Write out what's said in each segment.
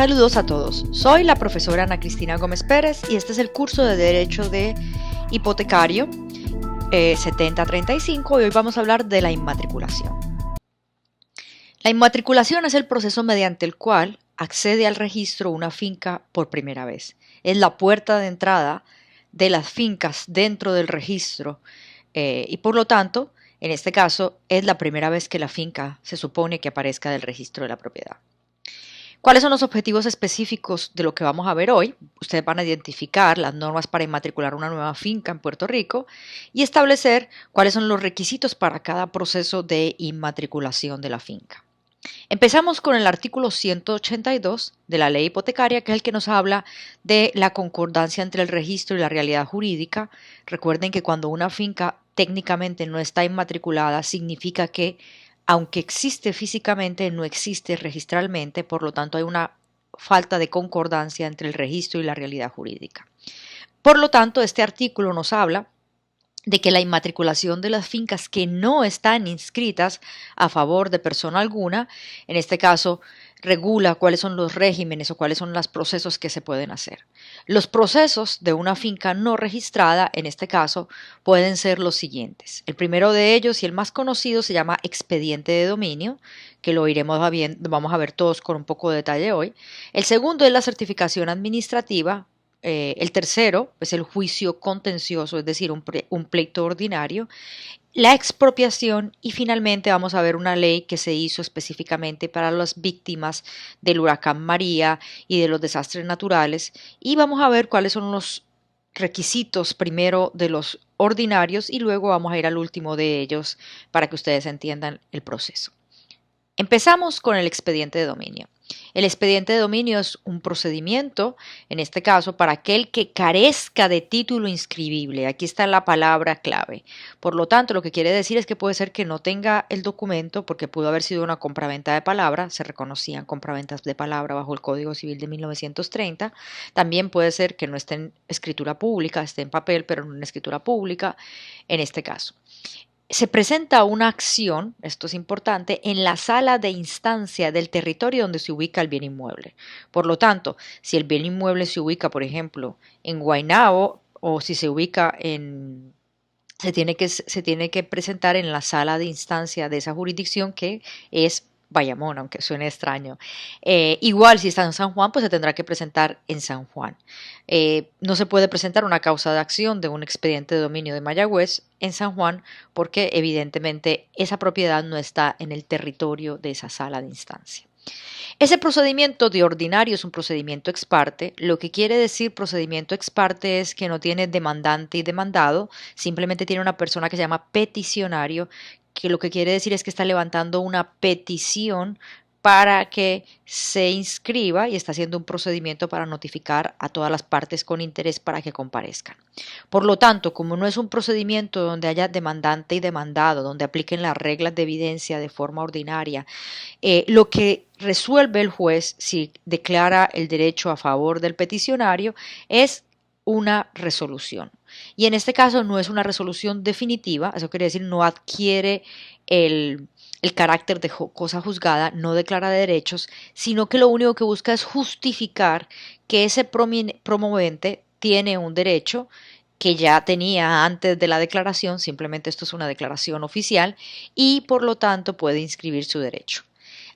Saludos a todos, soy la profesora Ana Cristina Gómez Pérez y este es el curso de Derecho de Hipotecario 7035 y hoy vamos a hablar de la inmatriculación. La inmatriculación es el proceso mediante el cual accede al registro una finca por primera vez. Es la puerta de entrada de las fincas dentro del registro y por lo tanto, en este caso, es la primera vez que la finca se supone que aparezca del registro de la propiedad. ¿Cuáles son los objetivos específicos de lo que vamos a ver hoy? Ustedes van a identificar las normas para inmatricular una nueva finca en Puerto Rico y establecer cuáles son los requisitos para cada proceso de inmatriculación de la finca. Empezamos con el artículo 182 de la ley hipotecaria, que es el que nos habla de la concordancia entre el registro y la realidad jurídica. Recuerden que cuando una finca técnicamente no está inmatriculada, significa que aunque existe físicamente, no existe registralmente, por lo tanto hay una falta de concordancia entre el registro y la realidad jurídica. Por lo tanto, este artículo nos habla de que la inmatriculación de las fincas que no están inscritas a favor de persona alguna, en este caso, regula cuáles son los regímenes o cuáles son los procesos que se pueden hacer. Los procesos de una finca no registrada, en este caso, pueden ser los siguientes. El primero de ellos y el más conocido se llama expediente de dominio, que lo vamos a ver todos con un poco de detalle hoy. El segundo es la certificación administrativa. El tercero es el juicio contencioso, es decir, un pleito ordinario, la expropiación y finalmente vamos a ver una ley que se hizo específicamente para las víctimas del huracán María y de los desastres naturales y vamos a ver cuáles son los requisitos primero de los ordinarios y luego vamos a ir al último de ellos para que ustedes entiendan el proceso. Empezamos con el expediente de dominio. El expediente de dominio es un procedimiento, en este caso, para aquel que carezca de título inscribible. Aquí está la palabra clave. Por lo tanto, lo que quiere decir es que puede ser que no tenga el documento porque pudo haber sido una compraventa de palabra, se reconocían compraventas de palabra bajo el Código Civil de 1930. También puede ser que no esté en escritura pública, esté en papel, pero no en escritura pública, en este caso. Se presenta una acción, esto es importante, en la sala de instancia del territorio donde se ubica el bien inmueble. Por lo tanto, si el bien inmueble se ubica, por ejemplo, en Guaynabo o si se ubica en... Se tiene que presentar en la sala de instancia de esa jurisdicción que es Bayamón, aunque suene extraño. Igual si está en San Juan, pues se tendrá que presentar en San Juan. No se puede presentar una causa de acción de un expediente de dominio de Mayagüez en San Juan porque evidentemente esa propiedad no está en el territorio de esa sala de instancia. Ese procedimiento de ordinario es un procedimiento ex parte. Lo que quiere decir procedimiento ex parte es que no tiene demandante y demandado, simplemente tiene una persona que se llama peticionario, que lo que quiere decir es que está levantando una petición para que se inscriba y está haciendo un procedimiento para notificar a todas las partes con interés para que comparezcan. Por lo tanto, como no es un procedimiento donde haya demandante y demandado, donde apliquen las reglas de evidencia de forma ordinaria, lo que resuelve el juez si declara el derecho a favor del peticionario es una resolución. Y en este caso no es una resolución definitiva, eso quiere decir no adquiere el carácter de cosa juzgada, no declara derechos, sino que lo único que busca es justificar que ese promovente tiene un derecho que ya tenía antes de la declaración, simplemente esto es una declaración oficial y por lo tanto puede inscribir su derecho.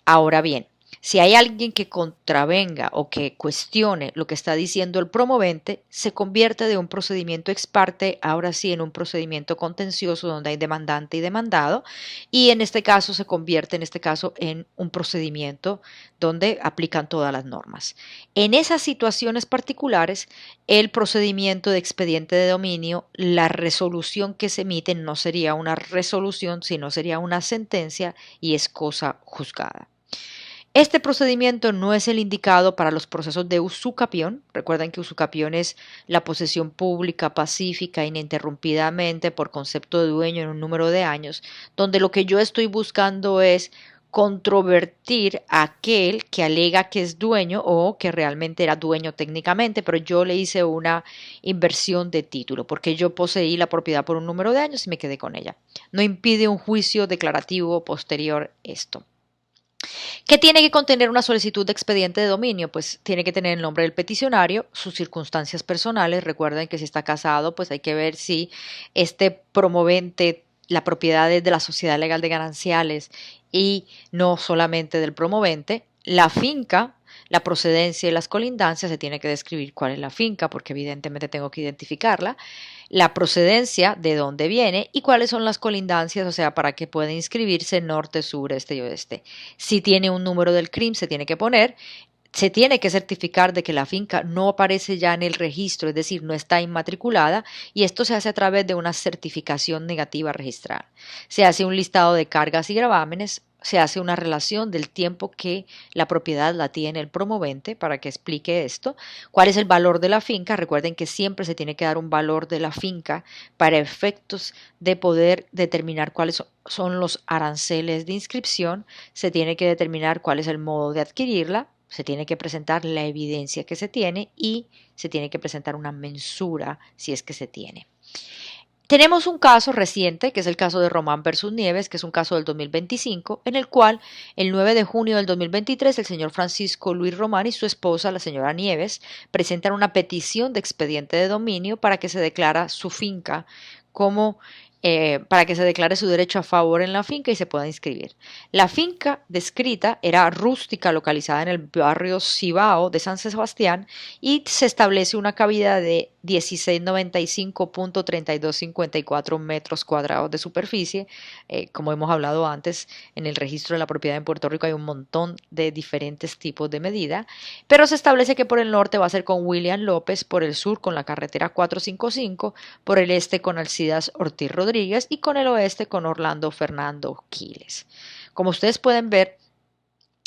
Ahora bien, si hay alguien que contravenga o que cuestione lo que está diciendo el promovente, se convierte de un procedimiento ex parte, ahora sí, en un procedimiento contencioso donde hay demandante y demandado, y en este caso se convierte en un procedimiento donde aplican todas las normas. En esas situaciones particulares, el procedimiento de expediente de dominio, la resolución que se emite no sería una resolución, sino sería una sentencia y es cosa juzgada. Este procedimiento no es el indicado para los procesos de usucapión. Recuerden que usucapión es la posesión pública, pacífica, ininterrumpidamente por concepto de dueño en un número de años, donde lo que yo estoy buscando es controvertir a aquel que alega que es dueño o que realmente era dueño técnicamente, pero yo le hice una inversión de título porque yo poseí la propiedad por un número de años y me quedé con ella. No impide un juicio declarativo posterior esto. ¿Qué tiene que contener una solicitud de expediente de dominio? Pues tiene que tener el nombre del peticionario, sus circunstancias personales. Recuerden que si está casado, pues hay que ver si este promovente, la propiedad es de la sociedad legal de gananciales y no solamente del promovente. La finca, la procedencia y las colindancias, se tiene que describir cuál es la finca, porque evidentemente tengo que identificarla, la procedencia, de dónde viene y cuáles son las colindancias, o sea, para que pueda inscribirse norte, sur, este y oeste. Si tiene un número del CRIM, se tiene que poner. Se tiene que certificar de que la finca no aparece ya en el registro, es decir, no está inmatriculada, y esto se hace a través de una certificación negativa registral. Se hace un listado de cargas y gravámenes, se hace una relación del tiempo que la propiedad la tiene el promovente para que explique esto, cuál es el valor de la finca. Recuerden que siempre se tiene que dar un valor de la finca para efectos de poder determinar cuáles son los aranceles de inscripción, se tiene que determinar cuál es el modo de adquirirla, se tiene que presentar la evidencia que se tiene y se tiene que presentar una mensura si es que se tiene. Tenemos un caso reciente, que es el caso de Román versus Nieves, que es un caso del 2025, en el cual el 9 de junio del 2023 el señor Francisco Luis Román y su esposa, la señora Nieves, presentan una petición de expediente de dominio para que se declara su finca como para que se declare su derecho a favor en la finca y se pueda inscribir. La finca descrita era rústica, localizada en el barrio Cibao de San Sebastián, y se establece una cavidad de 1695.3254 metros cuadrados de superficie. Como hemos hablado antes, en el registro de la propiedad en Puerto Rico hay un montón de diferentes tipos de medida, pero se establece que por el norte va a ser con William López, por el sur con la carretera 455, por el este con Alcidas Ortiz Rodríguez y con el oeste con Orlando Fernando Quiles. Como ustedes pueden ver,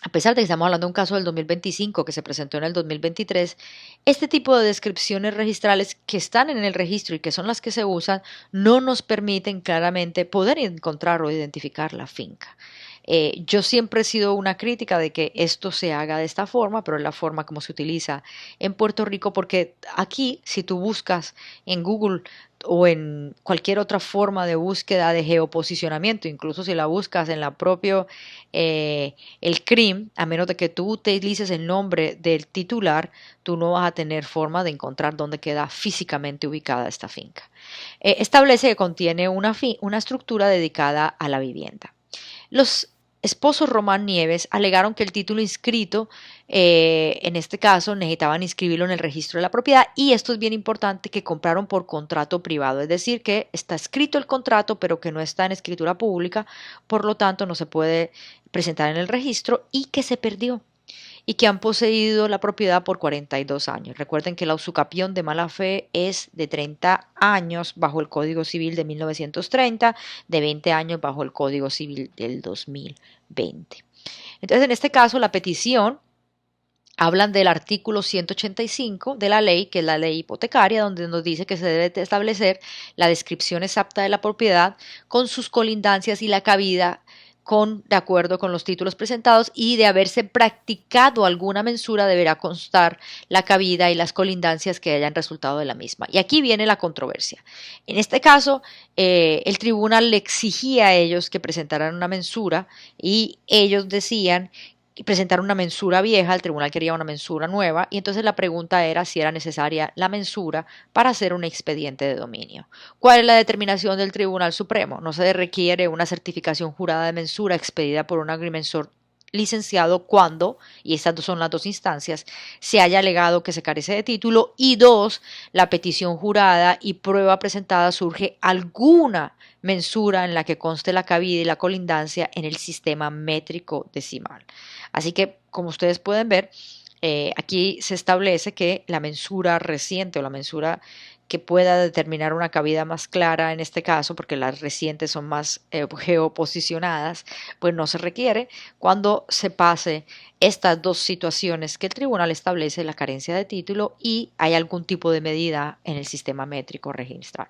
a pesar de que estamos hablando de un caso del 2025 que se presentó en el 2023, este tipo de descripciones registrales que están en el registro y que son las que se usan no nos permiten claramente poder encontrar o identificar la finca. Yo siempre he sido una crítica de que esto se haga de esta forma, pero es la forma como se utiliza en Puerto Rico, porque aquí, si tú buscas en Google o en cualquier otra forma de búsqueda de geoposicionamiento, incluso si la buscas en la propio el CRIM, a menos de que tú utilices el nombre del titular, tú no vas a tener forma de encontrar dónde queda físicamente ubicada esta finca. Establece que contiene una estructura dedicada a la vivienda. Los esposos Román Nieves alegaron que el título inscrito, en este caso, necesitaban inscribirlo en el registro de la propiedad, y esto es bien importante, que compraron por contrato privado, es decir, que está escrito el contrato pero que no está en escritura pública, por lo tanto no se puede presentar en el registro, y que se perdió y que han poseído la propiedad por 42 años. Recuerden que la usucapión de mala fe es de 30 años bajo el Código Civil de 1930, de 20 años bajo el Código Civil del 2020. Entonces, en este caso, la petición hablan del artículo 185 de la ley, que es la ley hipotecaria, donde nos dice que se debe establecer la descripción exacta de la propiedad con sus colindancias y la cabida de acuerdo con los títulos presentados, y de haberse practicado alguna mensura deberá constar la cabida y las colindancias que hayan resultado de la misma. Y aquí viene la controversia. En este caso, el tribunal le exigía a ellos que presentaran una mensura y ellos decían presentar una mensura vieja, el tribunal quería una mensura nueva, y entonces la pregunta era si era necesaria la mensura para hacer un expediente de dominio. ¿Cuál es la determinación del Tribunal Supremo? No se requiere una certificación jurada de mensura expedida por un agrimensor licenciado cuando, y estas son las dos instancias, se haya alegado que se carece de título, y dos, la petición jurada y prueba presentada surge alguna mensura en la que conste la cabida y la colindancia en el sistema métrico decimal. Así que, como ustedes pueden ver, aquí se establece que la mensura reciente o la mensura que pueda determinar una cabida más clara en este caso, porque las recientes son más geoposicionadas, pues no se requiere cuando se pase estas dos situaciones que el tribunal establece, la carencia de título y hay algún tipo de medida en el sistema métrico registral.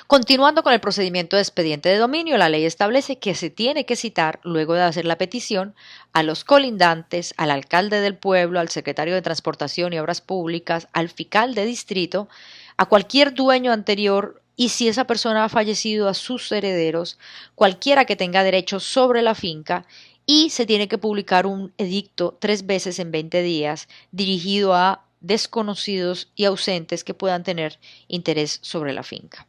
Continuando con el procedimiento de expediente de dominio, la ley establece que se tiene que citar, luego de hacer la petición, a los colindantes, al alcalde del pueblo, al secretario de Transportación y Obras Públicas, al fiscal de distrito, a cualquier dueño anterior, y si esa persona ha fallecido, a sus herederos, cualquiera que tenga derecho sobre la finca, y se tiene que publicar un edicto 3 veces en 20 días dirigido a desconocidos y ausentes que puedan tener interés sobre la finca.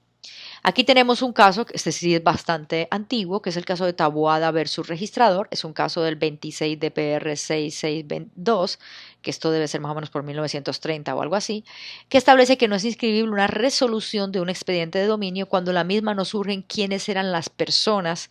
Aquí tenemos un caso, este sí es bastante antiguo, que es el caso de Taboada versus Registrador. Es un caso del 26 DPR 6622, que esto debe ser más o menos por 1930 o algo así, que establece que no es inscribible una resolución de un expediente de dominio cuando la misma no surgen quiénes eran las personas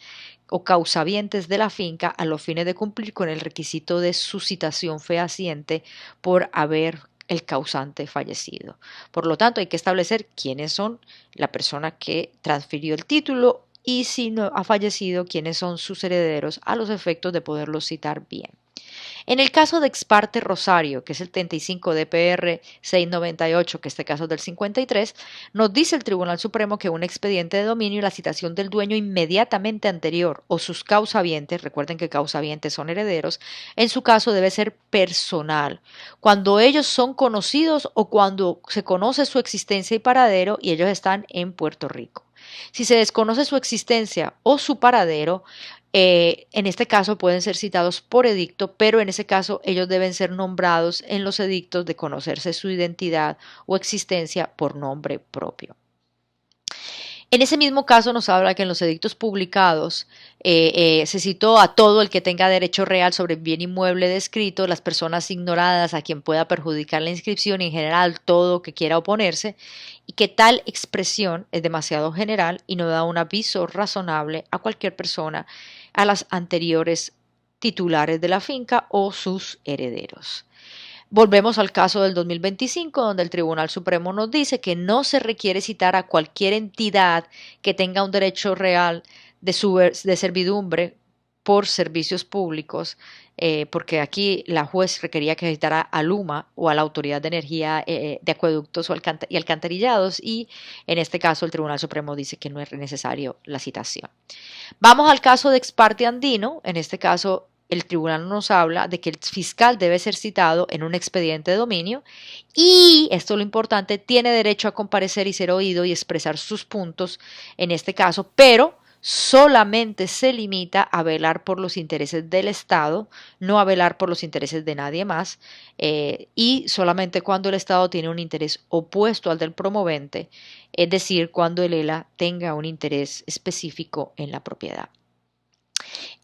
o causavientes de la finca a los fines de cumplir con el requisito de suscitación fehaciente por haber el causante fallecido. Por lo tanto, hay que establecer quiénes son la persona que transfirió el título y si no ha fallecido, quiénes son sus herederos a los efectos de poderlos citar bien. En el caso de Ex parte Rosario, que es el 35 DPR 698, que este caso es del 53, nos dice el Tribunal Supremo que un expediente de dominio y la citación del dueño inmediatamente anterior o sus causavientes, recuerden que causavientes son herederos, en su caso debe ser personal, cuando ellos son conocidos o cuando se conoce su existencia y paradero y ellos están en Puerto Rico. Si se desconoce su existencia o su paradero, en este caso pueden ser citados por edicto, pero en ese caso ellos deben ser nombrados en los edictos de conocerse su identidad o existencia por nombre propio. En ese mismo caso nos habla que en los edictos publicados se citó a todo el que tenga derecho real sobre el bien inmueble descrito, las personas ignoradas a quien pueda perjudicar la inscripción y en general todo que quiera oponerse, y que tal expresión es demasiado general y no da un aviso razonable a cualquier persona a las anteriores titulares de la finca o sus herederos. Volvemos al caso del 2025, donde el Tribunal Supremo nos dice que no se requiere citar a cualquier entidad que tenga un derecho real de servidumbre por servicios públicos, porque aquí la juez requería que citara a Luma o a la Autoridad de Energía de Acueductos y Alcantarillados, y en este caso el Tribunal Supremo dice que no es necesario la citación. Vamos al caso de Ex parte Andino, en este caso el tribunal nos habla de que el fiscal debe ser citado en un expediente de dominio y, esto es lo importante, tiene derecho a comparecer y ser oído y expresar sus puntos en este caso, pero solamente se limita a velar por los intereses del Estado, no a velar por los intereses de nadie más, y solamente cuando el Estado tiene un interés opuesto al del promovente, es decir, cuando el ELA tenga un interés específico en la propiedad.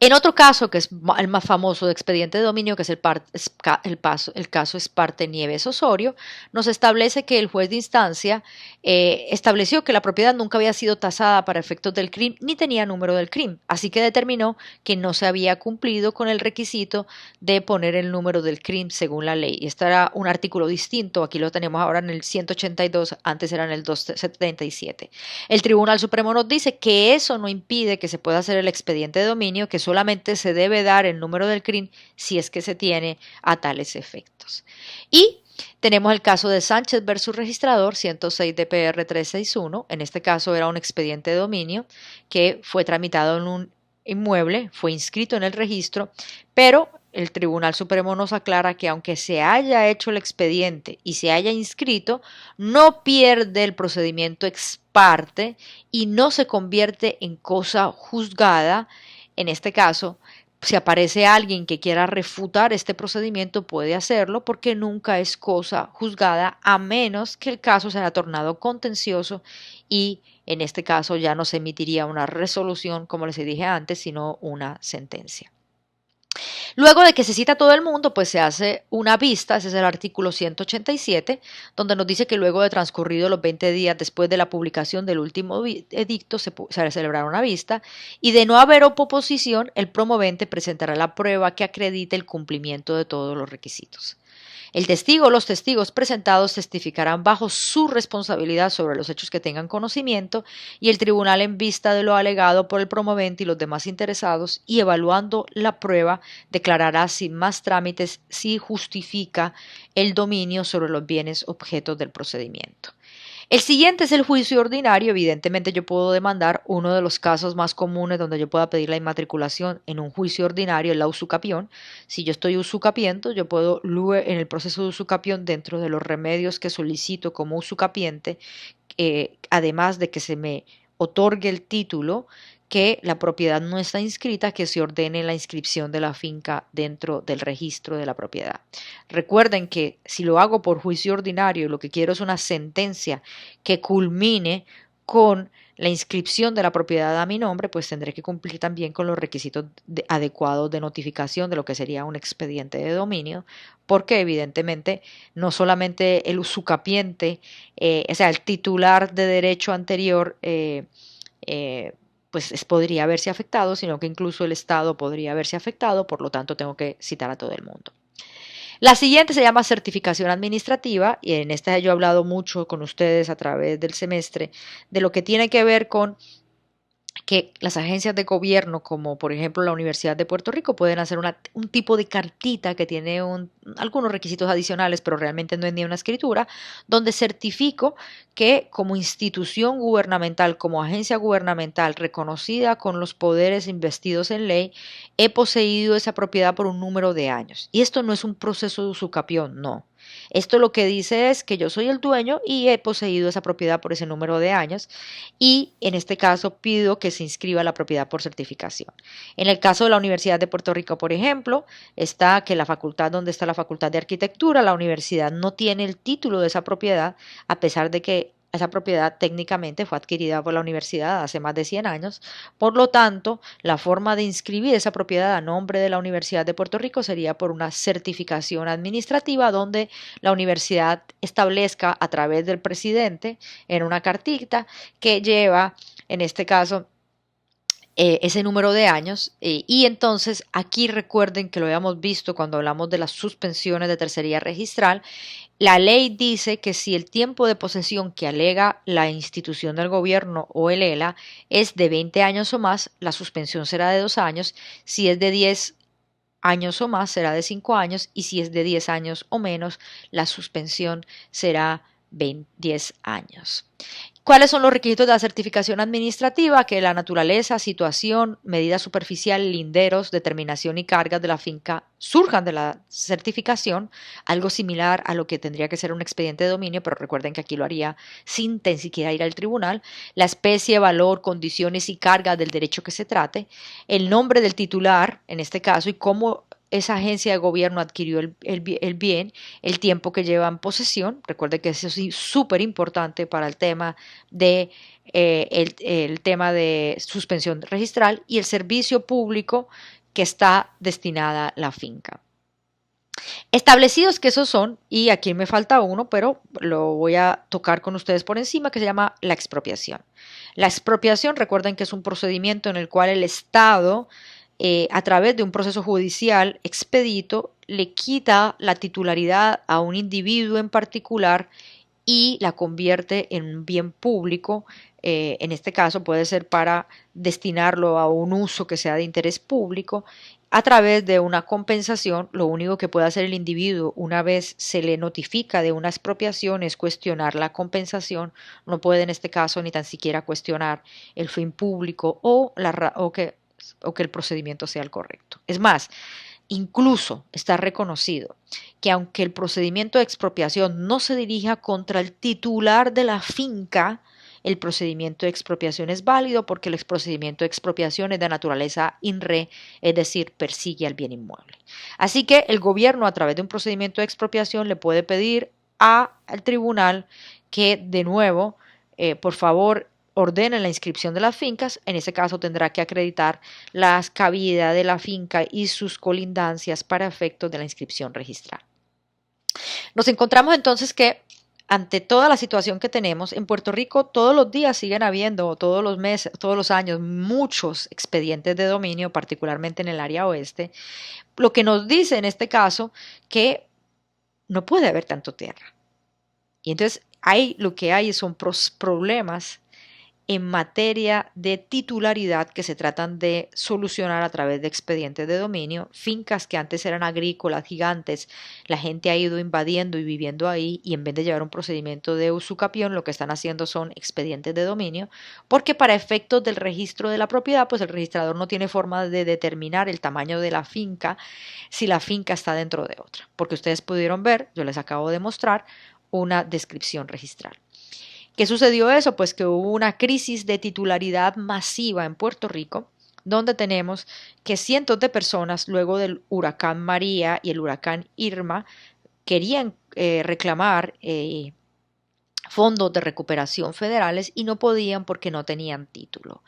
En otro caso, que es el más famoso de expediente de dominio, que es el caso Ex parte Nieves Osorio, nos establece que el juez de instancia estableció que la propiedad nunca había sido tasada para efectos del CRIM ni tenía número del CRIM, así que determinó que no se había cumplido con el requisito de poner el número del CRIM según la ley. Y este era un artículo distinto, aquí lo tenemos ahora en el 182, antes era en el 277. El Tribunal Supremo nos dice que eso no impide que se pueda hacer el expediente de dominio, que solamente se debe dar el número del CRIM si es que se tiene a tales efectos. Y tenemos el caso de Sánchez versus Registrador, 106 DPR 361. En este caso era un expediente de dominio que fue tramitado en un inmueble, fue inscrito en el registro, pero el Tribunal Supremo nos aclara que aunque se haya hecho el expediente y se haya inscrito, no pierde el procedimiento ex parte y no se convierte en cosa juzgada. En este caso, si aparece alguien que quiera refutar este procedimiento, puede hacerlo porque nunca es cosa juzgada a menos que el caso se haya tornado contencioso y en este caso ya no se emitiría una resolución, como les dije antes, sino una sentencia. Luego de que se cita a todo el mundo, pues se hace una vista, ese es el artículo 187, donde nos dice que luego de transcurrido los 20 días después de la publicación del último edicto se celebrará una vista y de no haber oposición, el promovente presentará la prueba que acredite el cumplimiento de todos los requisitos. El testigo o los testigos presentados testificarán bajo su responsabilidad sobre los hechos que tengan conocimiento y el tribunal en vista de lo alegado por el promovente y los demás interesados y evaluando la prueba declarará sin más trámites si justifica el dominio sobre los bienes objetos del procedimiento. El siguiente es el juicio ordinario. Evidentemente yo puedo demandar uno de los casos más comunes donde yo pueda pedir la inmatriculación en un juicio ordinario, el la usucapión. Si yo estoy usucapiendo, yo puedo en el proceso de usucapión, dentro de los remedios que solicito como usucapiente, además de que se me otorgue el título, que la propiedad no está inscrita, que se ordene la inscripción de la finca dentro del registro de la propiedad. Recuerden que si lo hago por juicio ordinario, lo que quiero es una sentencia que culmine con la inscripción de la propiedad a mi nombre, pues tendré que cumplir también con los requisitos adecuados de notificación de lo que sería un expediente de dominio, porque evidentemente no solamente el usucapiente, o sea, el titular de derecho anterior, pues podría verse afectado, sino que incluso el Estado podría verse afectado, por lo tanto tengo que citar a todo el mundo. La siguiente se llama certificación administrativa y en esta yo he hablado mucho con ustedes a través del semestre de lo que tiene que ver con que las agencias de gobierno, como por ejemplo la Universidad de Puerto Rico, pueden hacer un tipo de cartita que tiene algunos requisitos adicionales, pero realmente no es ni una escritura, donde certifico que como institución gubernamental, como agencia gubernamental reconocida con los poderes investidos en ley, he poseído esa propiedad por un número de años. Y esto no es un proceso de usucapión, no. Esto lo que dice es que yo soy el dueño y he poseído esa propiedad por ese número de años y en este caso pido que se inscriba la propiedad por certificación. En el caso de la Universidad de Puerto Rico, por ejemplo, está que la facultad donde está la Facultad de Arquitectura, la universidad no tiene el título de esa propiedad, a pesar de que esa propiedad técnicamente fue adquirida por la universidad hace más de 100 años. Por lo tanto, la forma de inscribir esa propiedad a nombre de la Universidad de Puerto Rico sería por una certificación administrativa donde la universidad establezca a través del presidente en una cartita que lleva, en este caso, ese número de años y entonces aquí recuerden que lo habíamos visto cuando hablamos de las suspensiones de tercería registral. La ley dice que si el tiempo de posesión que alega la institución del gobierno o el ELA es de 20 años o más, la suspensión será de 2 años. Si es de 10 años o más, será de 5 años. Y si es de 10 años o menos, la suspensión será 10 años. ¿Cuáles son los requisitos de la certificación administrativa? Que la naturaleza, situación, medida superficial, linderos, determinación y cargas de la finca surjan de la certificación, algo similar a lo que tendría que ser un expediente de dominio, pero recuerden que aquí lo haría sin tan siquiera ir al tribunal, la especie, valor, condiciones y cargas del derecho que se trate, el nombre del titular, en este caso, y cómo esa agencia de gobierno adquirió el bien, el tiempo que lleva en posesión. Recuerde que eso es súper importante para el tema de el tema de suspensión registral y el servicio público que está destinada la finca. Establecidos que esos son, y aquí me falta uno, pero lo voy a tocar con ustedes por encima, que se llama la expropiación. La expropiación, recuerden que es un procedimiento en el cual el Estado a través de un proceso judicial expedito, le quita la titularidad a un individuo en particular y la convierte en un bien público. En este caso puede ser para destinarlo a un uso que sea de interés público a través de una compensación. Lo único que puede hacer el individuo una vez se le notifica de una expropiación es cuestionar la compensación. No puede en este caso ni tan siquiera cuestionar el fin público o que el procedimiento sea el correcto. Es más, incluso está reconocido que aunque el procedimiento de expropiación no se dirija contra el titular de la finca, el procedimiento de expropiación es válido porque el procedimiento de expropiación es de naturaleza in re, es decir, persigue al bien inmueble. Así que el gobierno a través de un procedimiento de expropiación le puede pedir al tribunal que de nuevo, por favor, ordenen la inscripción de las fincas. En ese caso tendrá que acreditar la cabida de la finca y sus colindancias para efectos de la inscripción registral. Nos encontramos entonces que ante toda la situación que tenemos en Puerto Rico, todos los días siguen habiendo, todos los meses, todos los años, muchos expedientes de dominio, particularmente en el área oeste, lo que nos dice en este caso que no puede haber tanto tierra. Y entonces lo que hay son problemas en materia de titularidad que se tratan de solucionar a través de expedientes de dominio. Fincas que antes eran agrícolas gigantes, la gente ha ido invadiendo y viviendo ahí y en vez de llevar un procedimiento de usucapión, lo que están haciendo son expedientes de dominio, porque para efectos del registro de la propiedad, pues el registrador no tiene forma de determinar el tamaño de la finca si la finca está dentro de otra, porque ustedes pudieron ver, yo les acabo de mostrar una descripción registral. ¿Qué sucedió eso? Pues que hubo una crisis de titularidad masiva en Puerto Rico, donde tenemos que cientos de personas, luego del huracán María y el huracán Irma, querían reclamar fondos de recuperación federales y no podían porque no tenían título.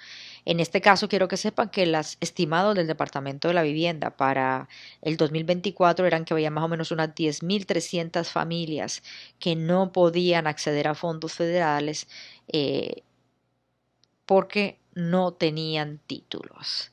En este caso, quiero que sepan que los estimados del Departamento de la Vivienda para el 2024 eran que había más o menos unas 10.300 familias que no podían acceder a fondos federales porque no tenían títulos.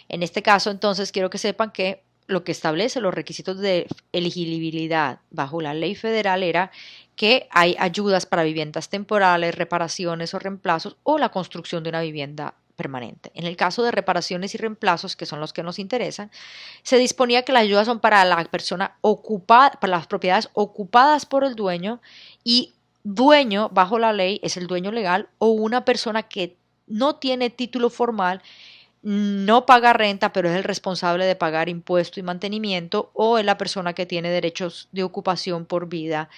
En este caso, entonces, quiero que sepan que lo que establece los requisitos de elegibilidad bajo la ley federal era que hay ayudas para viviendas temporales, reparaciones o reemplazos o la construcción de una vivienda permanente. En el caso de reparaciones y reemplazos, que son los que nos interesan, se disponía que las ayudas son para la persona ocupada, para las propiedades ocupadas por el dueño, y dueño bajo la ley es el dueño legal o una persona que no tiene título formal, no paga renta, pero es el responsable de pagar impuesto y mantenimiento, o es la persona que tiene derechos de ocupación por vida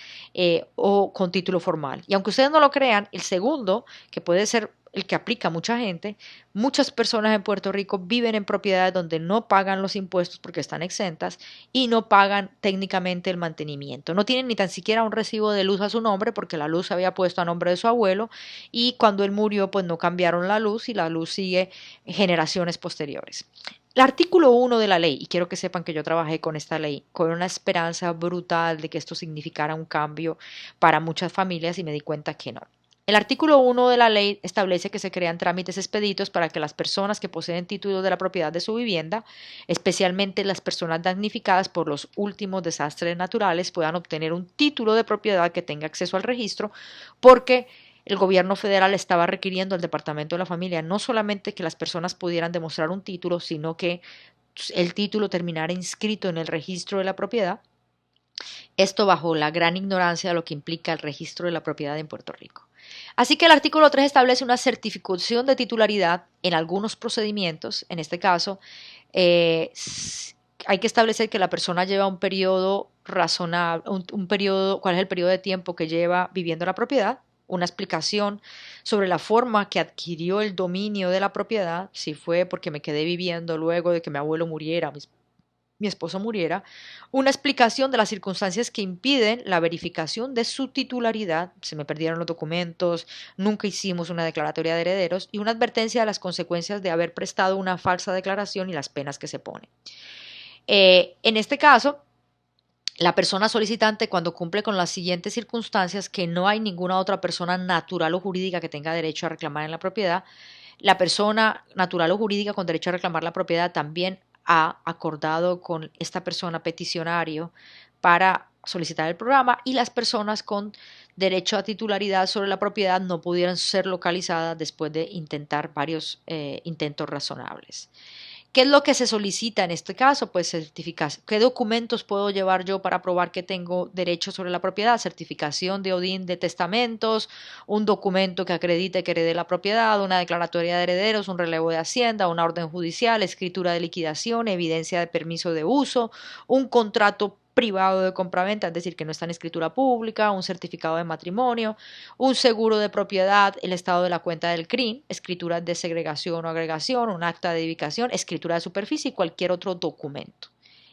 o con título formal. Y aunque ustedes no lo crean, el segundo, que puede ser el que aplica a mucha gente, muchas personas en Puerto Rico viven en propiedades donde no pagan los impuestos porque están exentas y no pagan técnicamente el mantenimiento. No tienen ni tan siquiera un recibo de luz a su nombre porque la luz se había puesto a nombre de su abuelo y cuando él murió pues no cambiaron la luz y la luz sigue generaciones posteriores. El artículo 1 de la ley, y quiero que sepan que yo trabajé con esta ley con una esperanza brutal de que esto significara un cambio para muchas familias y me di cuenta que no. El artículo 1 de la ley establece que se crean trámites expeditos para que las personas que poseen títulos de la propiedad de su vivienda, especialmente las personas damnificadas por los últimos desastres naturales, puedan obtener un título de propiedad que tenga acceso al registro, porque el gobierno federal estaba requiriendo al Departamento de la Familia no solamente que las personas pudieran demostrar un título, sino que el título terminara inscrito en el registro de la propiedad. Esto bajo la gran ignorancia de lo que implica el registro de la propiedad en Puerto Rico. Así que el artículo 3 establece una certificación de titularidad en algunos procedimientos. En este caso, hay que establecer que la persona lleva un periodo razonable, un periodo, cuál es el periodo de tiempo que lleva viviendo la propiedad, una explicación sobre la forma que adquirió el dominio de la propiedad, si fue porque me quedé viviendo luego de que mi abuelo muriera, mi esposo muriera, una explicación de las circunstancias que impiden la verificación de su titularidad, se me perdieron los documentos, nunca hicimos una declaratoria de herederos, y una advertencia de las consecuencias de haber prestado una falsa declaración y las penas que se ponen. En este caso, la persona solicitante, cuando cumple con las siguientes circunstancias, que no hay ninguna otra persona natural o jurídica que tenga derecho a reclamar en la propiedad, la persona natural o jurídica con derecho a reclamar la propiedad también ha acordado con esta persona peticionario para solicitar el programa, y las personas con derecho a titularidad sobre la propiedad no pudieron ser localizadas después de intentar varios intentos razonables. ¿Qué es lo que se solicita en este caso? Pues certificación. ¿Qué documentos puedo llevar yo para probar que tengo derecho sobre la propiedad? Certificación de ODIN de testamentos, un documento que acredite que heredé la propiedad, una declaratoria de herederos, un relevo de hacienda, una orden judicial, escritura de liquidación, evidencia de permiso de uso, un contrato privado de compraventa, es decir, que no está en escritura pública, un certificado de matrimonio, un seguro de propiedad, el estado de la cuenta del CRIM, escritura de segregación o agregación, un acta de edificación, escritura de superficie y cualquier otro documento.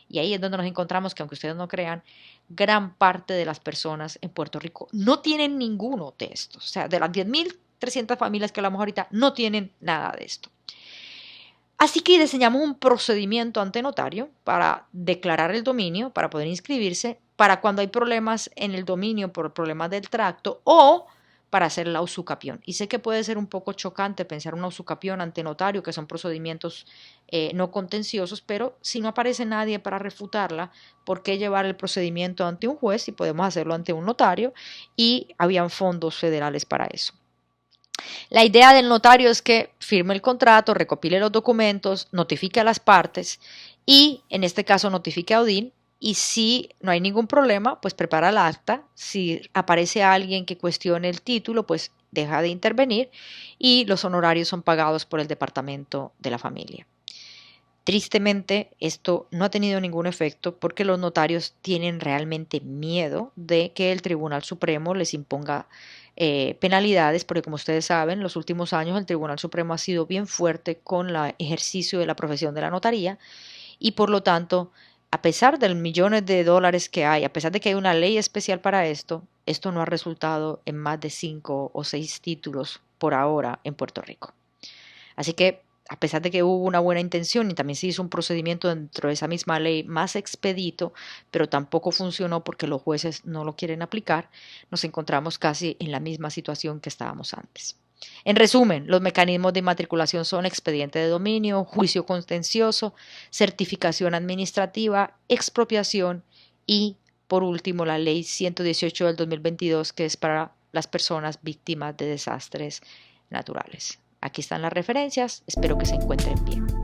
Y ahí es donde nos encontramos que, aunque ustedes no crean, gran parte de las personas en Puerto Rico no tienen ninguno de estos. O sea, de las 10.300 familias que hablamos ahorita, no tienen nada de esto. Así que diseñamos un procedimiento ante notario para declarar el dominio, para poder inscribirse, para cuando hay problemas en el dominio por problemas del tracto o para hacer la usucapión. Y sé que puede ser un poco chocante pensar una usucapión ante notario, que son procedimientos no contenciosos, pero si no aparece nadie para refutarla, ¿por qué llevar el procedimiento ante un juez si podemos hacerlo ante un notario? Y habían fondos federales para eso. La idea del notario es que firme el contrato, recopile los documentos, notifique a las partes y, en este caso, notifique a ODIN, y si no hay ningún problema, pues prepara el acta. Si aparece alguien que cuestione el título, pues deja de intervenir y los honorarios son pagados por el Departamento de la Familia. Tristemente, esto no ha tenido ningún efecto porque los notarios tienen realmente miedo de que el Tribunal Supremo les imponga penalidades, porque como ustedes saben, en los últimos años el Tribunal Supremo ha sido bien fuerte con el ejercicio de la profesión de la notaría y por lo tanto, a pesar de los millones de dólares que hay, a pesar de que hay una ley especial para esto no ha resultado en más de 5 o 6 títulos por ahora en Puerto Rico. Así que, a pesar de que hubo una buena intención y también se hizo un procedimiento dentro de esa misma ley más expedito, pero tampoco funcionó porque los jueces no lo quieren aplicar, nos encontramos casi en la misma situación que estábamos antes. En resumen, los mecanismos de inmatriculación son expediente de dominio, juicio contencioso, certificación administrativa, expropiación y, por último, la ley 118 del 2022, que es para las personas víctimas de desastres naturales. Aquí están las referencias, espero que se encuentren bien.